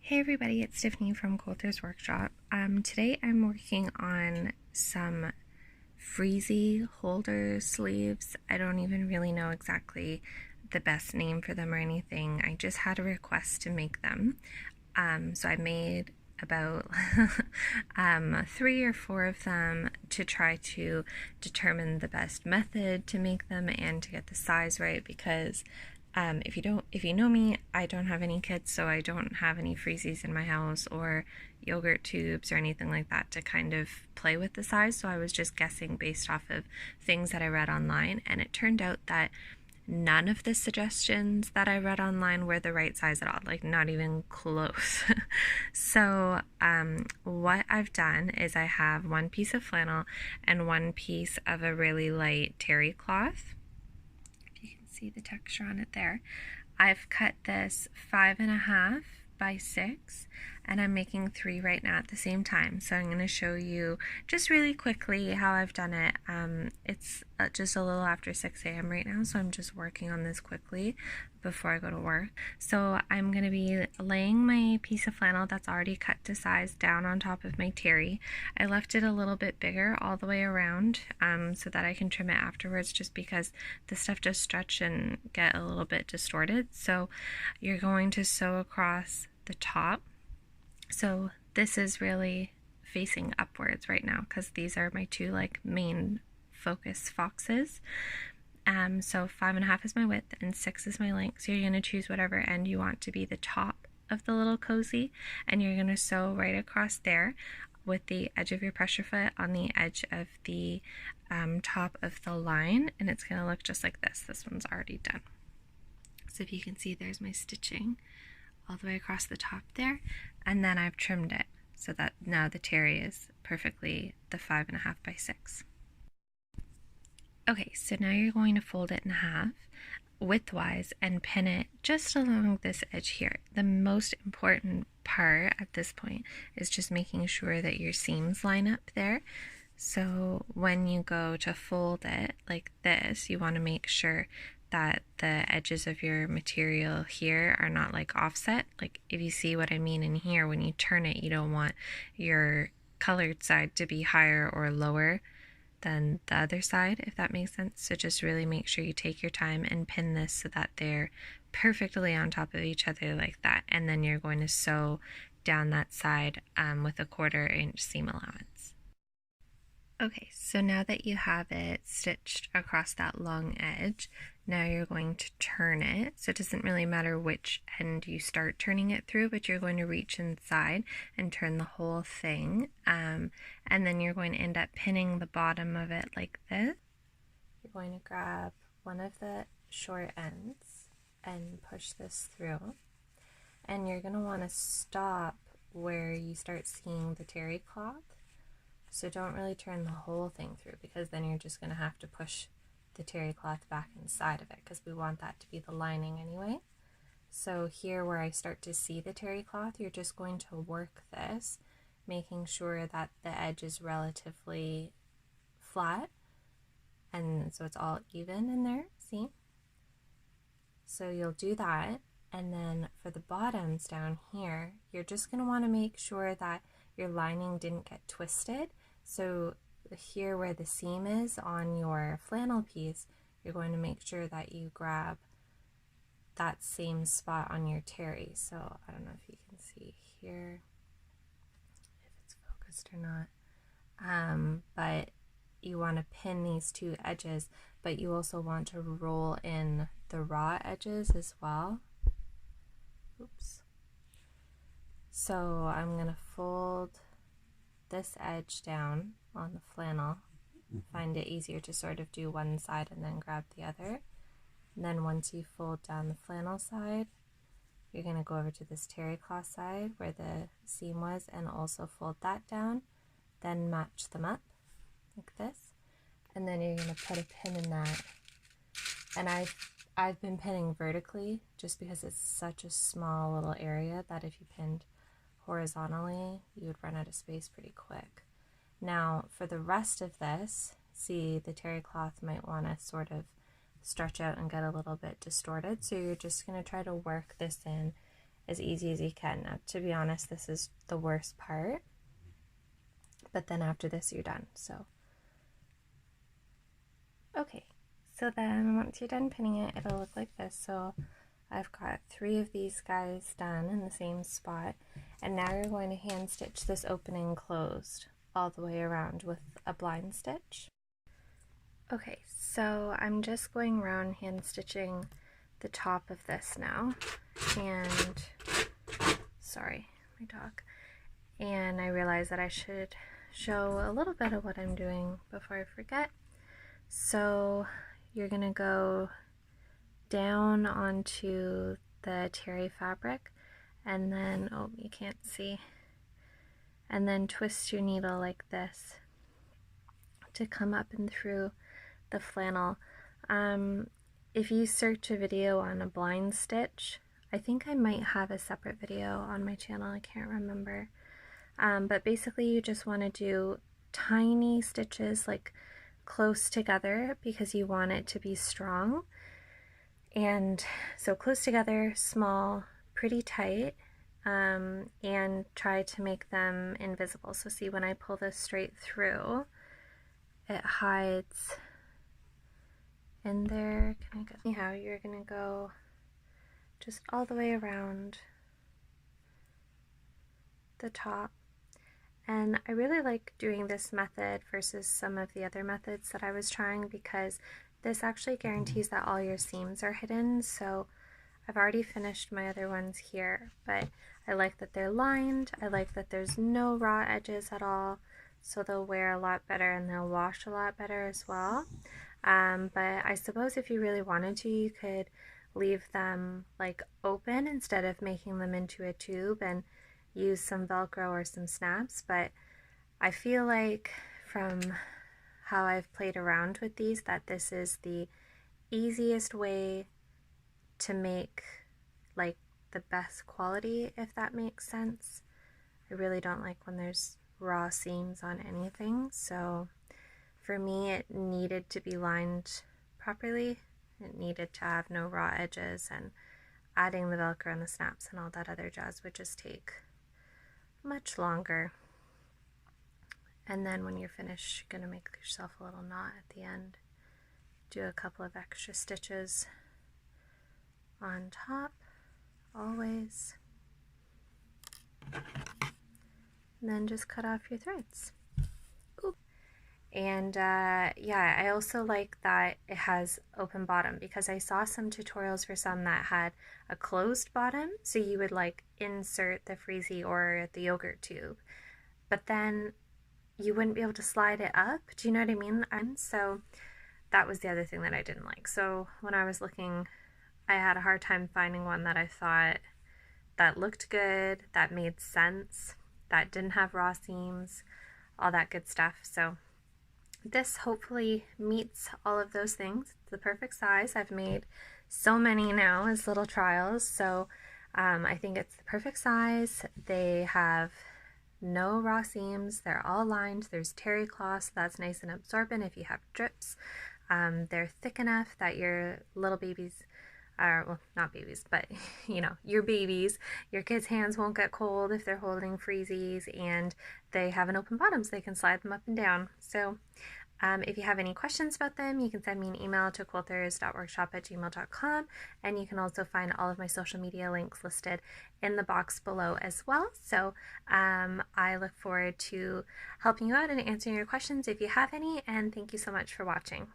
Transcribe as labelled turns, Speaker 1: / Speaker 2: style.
Speaker 1: Hey everybody, it's Tiffany from Coulter's Workshop. Today I'm working on some Freezie holder sleeves. I don't even really know exactly the best name for them or anything. I just had a request to make them. So I made about 3 or 4 of them to try to determine the best method to make them and to get the size right, because if you know me, I don't have any kids, so I don't have any freezies in my house or yogurt tubes or anything like that to kind of play with the size. So I was just guessing based off of things that I read online, and it turned out that none of the suggestions that I read online were the right size at all, like not even close. So what I've done is I have one piece of flannel and one piece of a really light terry cloth. See the texture on it there. I've cut this 5.5 by 6, and I'm making 3 right now at the same time. So I'm going to show you just really quickly how I've done it. It's just a little after 6 a.m. right now, so I'm just working on this quickly before I go to work. So I'm going to be laying my piece of flannel that's already cut to size down on top of my terry. I left it a little bit bigger all the way around so that I can trim it afterwards, just because the stuff does stretch and get a little bit distorted. So you're going to sew across the top. So this is really facing upwards right now because these are my two main focus foxes. So 5.5 is my width and 6 is my length. So you're going to choose whatever end you want to be the top of the little cozy, and you're going to sew right across there with the edge of your pressure foot on the edge of the top of the line, and it's going to look just like this. This one's already done. So if you can see, there's my stitching all the way across the top there, and then I've trimmed it so that now the terry is perfectly the 5.5 by 6. Okay, so now you're going to fold it in half widthwise and pin it just along this edge here. The most important part at this point is just making sure that your seams line up there. So when you go to fold it like this, you want to make sure that the edges of your material here are not offset. Like if you see what I mean in here, when you turn it, you don't want your colored side to be higher or lower than the other side, if that makes sense. So just really make sure you take your time and pin this so that they're perfectly on top of each other like that, and then you're going to sew down that side with a 1/4 inch seam allowance. Okay, so now that you have it stitched across that long edge, now you're going to turn it. So it doesn't really matter which end you start turning it through, but you're going to reach inside and turn the whole thing. And then you're going to end up pinning the bottom of it like this. You're going to grab one of the short ends and push this through. And you're going to want to stop where you start seeing the terry cloth. So don't really turn the whole thing through, because then you're just going to have to push the terry cloth back inside of it, because we want that to be the lining anyway. So here where I start to see the terry cloth, you're just going to work this, making sure that the edge is relatively flat, and so it's all even in there, see? So you'll do that, and then for the bottoms down here, you're just going to want to make sure that your lining didn't get twisted. So here where the seam is on your flannel piece, you're going to make sure that you grab that same spot on your terry. So I don't know if you can see here, if it's focused or not, but you want to pin these two edges, but you also want to roll in the raw edges as well. Oops. So I'm going to fold this edge down on the flannel. Find it easier to sort of do one side and then grab the other. And then once you fold down the flannel side, you're going to go over to this terry cloth side where the seam was and also fold that down, then match them up like this. And then you're going to put a pin in that. And I've been pinning vertically just because it's such a small little area that if you pinned horizontally, you would run out of space pretty quick. Now for the rest of this, see, the terry cloth might want to sort of stretch out and get a little bit distorted, so you're just going to try to work this in as easy as you can. Now, to be honest, this is the worst part, but then after this you're done. So okay, so then once you're done pinning it, it'll look like this. So I've got 3 of these guys done in the same spot, and now you're going to hand stitch this opening closed all the way around with a blind stitch. Okay, so I'm just going around hand stitching the top of this now, and sorry, my dog. And I realized that I should show a little bit of what I'm doing before I forget. So you're gonna go down onto the terry fabric, and then, oh, you can't see, and then twist your needle like this to come up and through the flannel. If you search a video on a blind stitch, I think I might have a separate video on my channel, I can't remember. But basically you just want to do tiny stitches like close together because you want it to be strong. And so close together, small, pretty tight, and try to make them invisible. So see, when I pull this straight through, it hides in there. Can I go? Anyhow, you're gonna go just all the way around the top. And I really like doing this method versus some of the other methods that I was trying, because this actually guarantees that all your seams are hidden. So I've already finished my other ones here, but I like that they're lined. I like that there's no raw edges at all, so they'll wear a lot better and they'll wash a lot better as well. But I suppose if you really wanted to, you could leave them like open instead of making them into a tube and use some velcro or some snaps. But I feel like from how I've played around with these that this is the easiest way to make like the best quality, if that makes sense. I really don't like when there's raw seams on anything, so for me it needed to be lined properly. It needed to have no raw edges, and adding the velcro and the snaps and all that other jazz would just take much longer. And then when you're finished, you're going to make yourself a little knot at the end. Do a couple of extra stitches on top, always. And then just cut off your threads. Ooh. And yeah, I also like that it has open bottom, because I saw some tutorials for some that had a closed bottom, so you would like insert the Freezie or the yogurt tube, but then you wouldn't be able to slide it up. Do you know what I mean? So that was the other thing that I didn't like. So when I was looking, I had a hard time finding one that I thought that looked good, that made sense, that didn't have raw seams, all that good stuff. So this hopefully meets all of those things. It's the perfect size. I've made so many now as little trials, so I think it's the perfect size. They have no raw seams, they're all lined, there's terry cloth, so that's nice and absorbent if you have drips. They're thick enough that your little babies, well, not babies, but you know, your babies, your kids' hands won't get cold if they're holding Freezies, and they have an open bottom so they can slide them up and down. So if you have any questions about them, you can send me an email to quilters.workshop@gmail.com, and you can also find all of my social media links listed in the box below as well. So I look forward to helping you out and answering your questions if you have any, and thank you so much for watching.